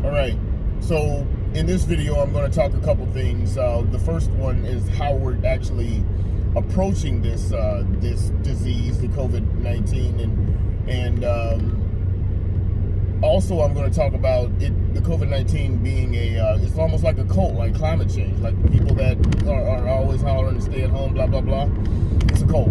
All right. So in this video, I'm going to talk a couple things. The first one is how we're actually approaching this disease, the COVID-19, and also I'm going to talk about it, the COVID-19 being it's almost like a cult, like climate change, like people that are always hollering to stay at home, blah blah blah. It's a cult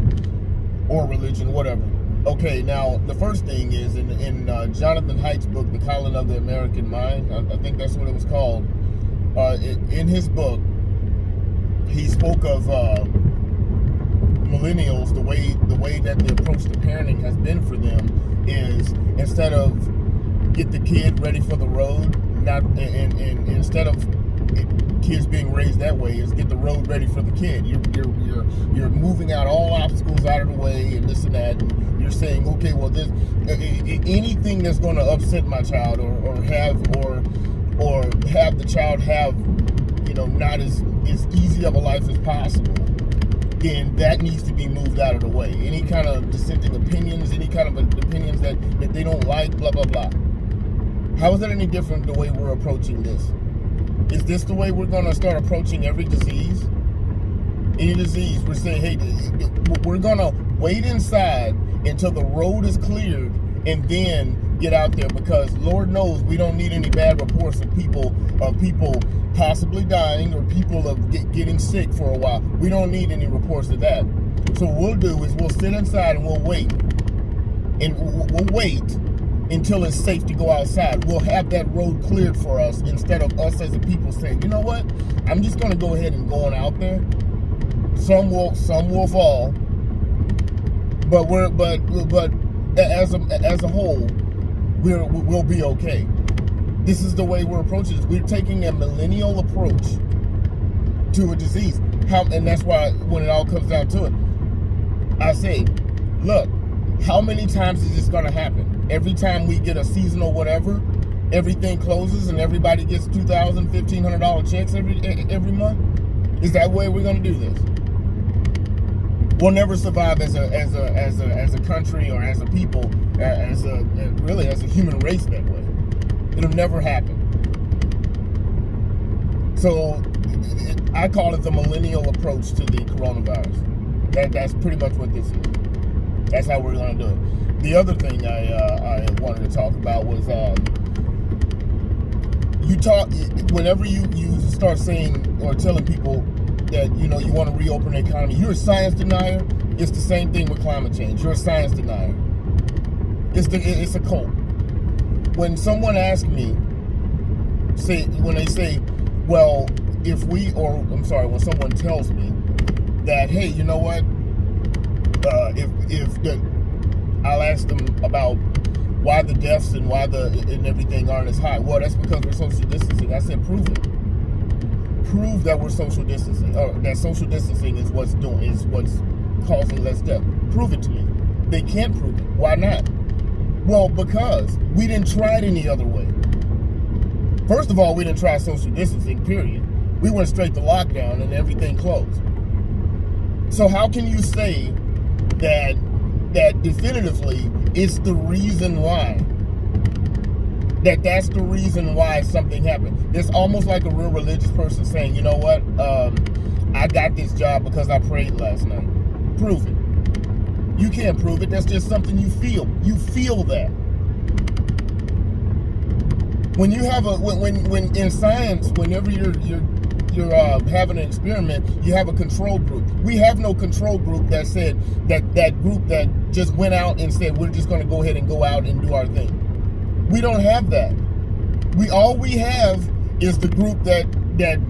or religion, whatever. Okay, now the first thing is in Jonathan Haidt's book, The Calling of the American Mind. I think that's what it was called. In his book, he spoke of millennials. The way that the approach to parenting has been for them is instead of get the kid ready for the road, not and instead of kids being raised that way, is get the road ready for the kid. You're moving out all obstacles out of the way and this and that. And you're saying, okay, well, this anything that's going to upset my child or have the child have, not as easy of a life as possible, then that needs to be moved out of the way. Any kind of dissenting opinions, any kind of opinions that they don't like, blah blah blah. How is that any different the way we're approaching this? Is this the way we're going to start approaching every disease? Any disease, we're saying, hey, we're going to wait inside until the road is cleared and then get out there, because Lord knows we don't need any bad reports of people possibly dying or people of getting sick for a while. We don't need any reports of that. So what we'll do is we'll sit inside and we'll wait. And we'll wait until it's safe to go outside. We'll have that road cleared for us instead of us as a people saying, you know what, I'm just going to go ahead and go on out there. Some will fall, but as a whole, we'll be okay. This is the way we're approaching this. We're taking a millennial approach to a disease. And that's why when it all comes down to it, I say, look, how many times is this going to happen? Every time we get a seasonal whatever, everything closes and everybody gets $2,000, $1,500 checks every month. Is that way we're going to do this? We'll never survive as a country or as a people, really as a human race that way. It'll never happen. So I call it the millennial approach to the coronavirus. That's pretty much what this is. That's how we're going to do it. The other thing I wanted to talk about was whenever you start saying or telling people that you want to reopen the economy, you're a science denier. It's the same thing with climate change. You're a science denier. It's a cult. When someone asks me, when someone tells me that, hey, you know what? I'll ask them about why the deaths and and everything aren't as high. Well, that's because we're social distancing. I said, prove it. Prove that we're social distancing, or that social distancing is what's causing less death. Prove it to me. They can't prove it. Why not? Well, because we didn't try it any other way. First of all, we didn't try social distancing, period. We went straight to lockdown and everything closed. So how can you say that definitively it's the reason why? That's the reason why something happened. It's almost like a real religious person saying, you know what, I got this job because I prayed last night. Prove it. You can't prove it. That's just something you feel. You feel that. When you have when in science, whenever you're having an experiment, you have a control group. We have no control group that said that group that just went out and said we're just going to go ahead and go out and do our thing. We don't have that. All we have is the group that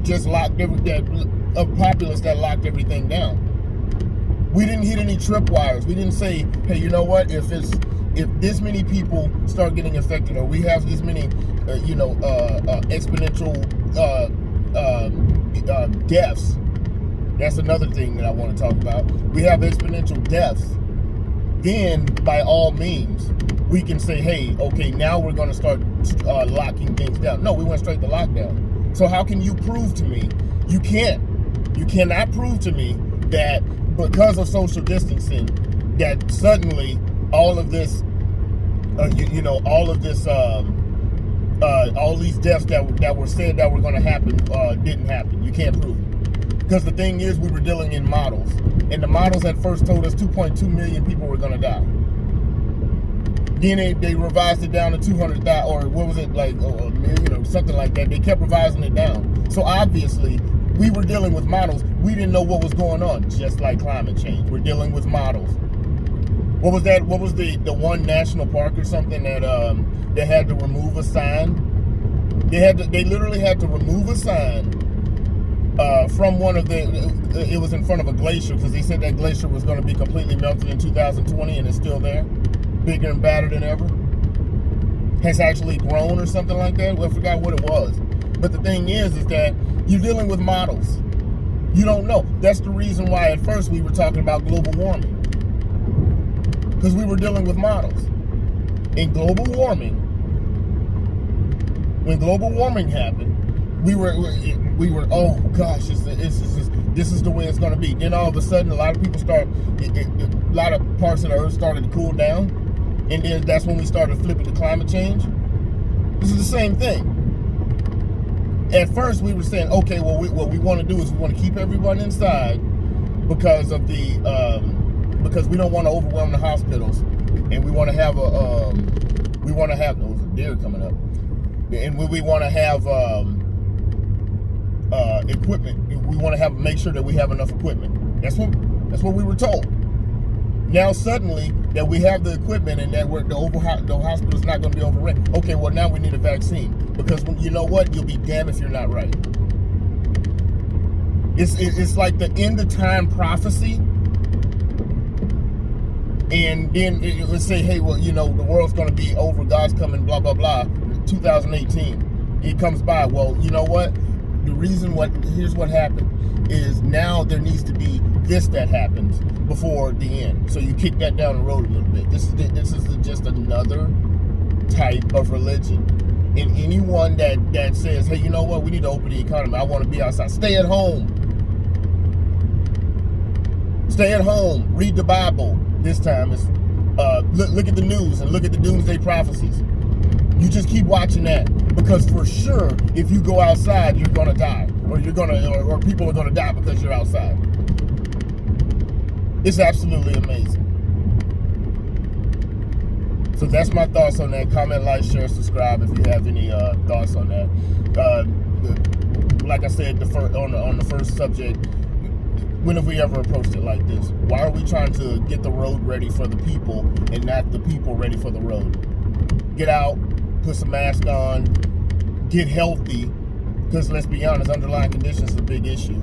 just locked of populace that locked everything down. We didn't hit any tripwires. We didn't say, hey, you know what? If this many people start getting infected, or we have this many, exponential deaths. That's another thing that I want to talk about. We have exponential deaths. Then, by all means, we can say, hey, okay, now we're going to start locking things down. No, we went straight to lockdown. So how can you prove to me? You can't. You cannot prove to me that because of social distancing, that suddenly all of this, all these deaths that were said that were going to happen didn't happen. You can't prove it. Because the thing is, we were dealing in models. And the models at first told us 2.2 million people were going to die. Then they revised it down to 200,000, or what was it, like a million or something like that. They kept revising it down. So obviously, we were dealing with models. We didn't know what was going on, just like climate change. We're dealing with models. What was that? What was the one national park or something that they had to remove a sign? They literally had to remove a sign from one of the. It was in front of a glacier because they said that glacier was going to be completely melted in 2020, and it's still there, bigger and badder than ever. Has actually grown or something like that. Well, I forgot what it was. But the thing is that you're dealing with models. You don't know. That's the reason why at first we were talking about global warming. Because we were dealing with models. In global warming, when global warming happened, we were oh gosh, this is the way it's going to be. Then all of a sudden, a lot of people a lot of parts of the earth started to cool down, and then that's when we started flipping to climate change. This is the same thing. At first, we were saying, okay, well, what we want to do is we want to keep everyone inside because of because we don't want to overwhelm the hospitals, and we want to have those deer coming up, and we want to have equipment. We want to make sure that we have enough equipment. That's what we were told. Now suddenly that we have the equipment and that the hospital's not going to be overrun. Okay, well now we need a vaccine because you know what? You'll be damned if you're not right. It's like the end of time prophecy, and then it would say, hey, well, you know, the world's going to be over. God's coming. Blah blah blah. 2018, it comes by. Well, you know what? Here's what happened is now there needs to be this that happens before the end. So you kick that down the road a little bit. This is just another type of religion. And anyone that says, hey, you know what, we need to open the economy, I want to be outside, stay at home. Stay at home, read the Bible. This time it's look at the news and look at the doomsday prophecies. You just keep watching that, because for sure, if you go outside, you're gonna die, or or people are gonna die because you're outside. It's absolutely amazing. So that's my thoughts on that. Comment, like, share, subscribe if you have any thoughts on that. Like I said, on the first subject, when have we ever approached it like this? Why are we trying to get the road ready for the people and not the people ready for the road? Get out, put some mask on, get healthy, because let's be honest, underlying conditions is a big issue.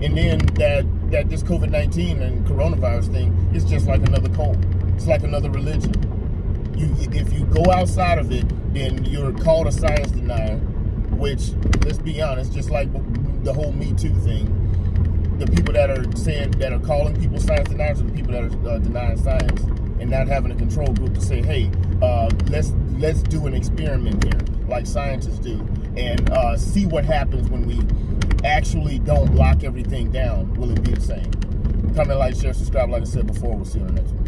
And then that this COVID-19 and coronavirus thing is just like another cult. It's like another religion. If you go outside of it, then you're called a science denier, which, let's be honest, just like the whole Me Too thing, the people that are calling people science deniers are the people that are denying science and not having a control group to say, hey, let's do an experiment here, like scientists do, and see what happens when we actually don't lock everything down. Will it be the same? Comment, like, share, subscribe. Like I said before, we'll see you on the next one.